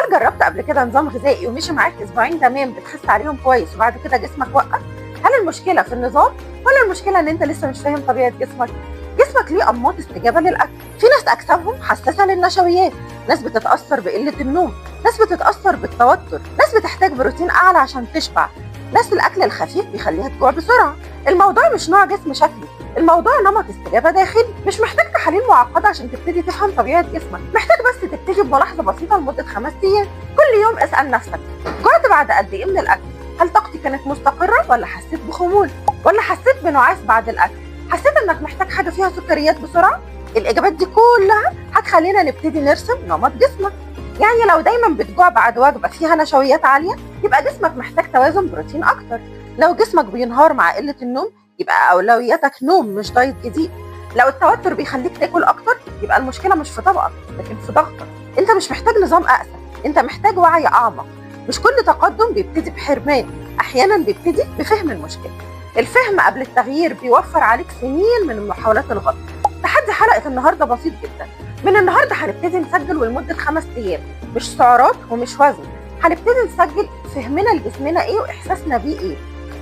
هل جربت قبل كده نظام غذائي ومشي معاك اسبوعين تمام بتخس عليهم كويس وبعد كده جسمك وقف؟ هل المشكله في النظام ولا المشكله ان انت لسه مش فاهم طبيعه جسمك؟ جسمك ليه انماط استجابه للاكل، في ناس اجسامهم حساسه للنشويات، ناس بتتاثر بقله النوم، ناس بتتاثر بالتوتر، ناس بتحتاج بروتين اعلى عشان تشبع، ناس الاكل الخفيف بيخليها تجوع بسرعه. الموضوع مش نوع جسم شكلي، الموضوع نمط استجابه داخلي. مش محتاج تحاليل معقده عشان تبتدي تفهم طبيعه جسمك، محتاج بس تبتدي بملاحظه بسيطه لمده 5 ايام. كل يوم اسال نفسك جعت بعد قد ايه من الاكل؟ هل طاقتي كانت مستقره ولا حسيت بخمول ولا حسيت بنعاس بعد الاكل؟ حسيت انك محتاج حاجه فيها سكريات بسرعه؟ الاجابات دي كلها هتخلينا نبتدي نرسم نمط جسمك. يعني لو دايما بتجوع بعد وجبه فيها نشويات عاليه يبقى جسمك محتاج توازن بروتين اكتر. لو جسمك بينهار مع قله النوم يبقى اولوياتك نوم مش دايت جديد. لو التوتر بيخليك تاكل اكتر يبقى المشكله مش في طبقك لكن في ضغطك. انت مش محتاج نظام اقسى، انت محتاج وعي اعمق. مش كل تقدم بيبتدي بحرمان، احيانا بيبتدي بفهم المشكله. الفهم قبل التغيير بيوفر عليك سنين من محاولات الغلط. تحدي حلقه النهارده بسيط جدا، من النهارده هنبتدي نسجل ولمده 5 ايام، مش سعرات ومش وزن، هنبتدي نسجل فهمنا لجسمنا ايه واحساسنا بيه ايه،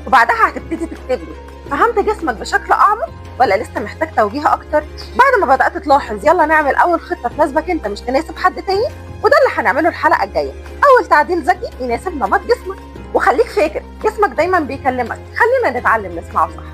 وبعدها هتبتدي تكتب لي فهمت جسمك بشكل اعمق ولا لسه محتاج توجيه اكتر. بعد ما بدات تلاحظ يلا نعمل اول خطه تناسبك انت مش تناسب حد تاني، وده اللي هنعمله الحلقه الجايه. اول تعديل ذكي يناسب نمط جسمك، وخليك فاكر جسمك دايما بيكلمك، خلينا نتعلم نسمعه صح.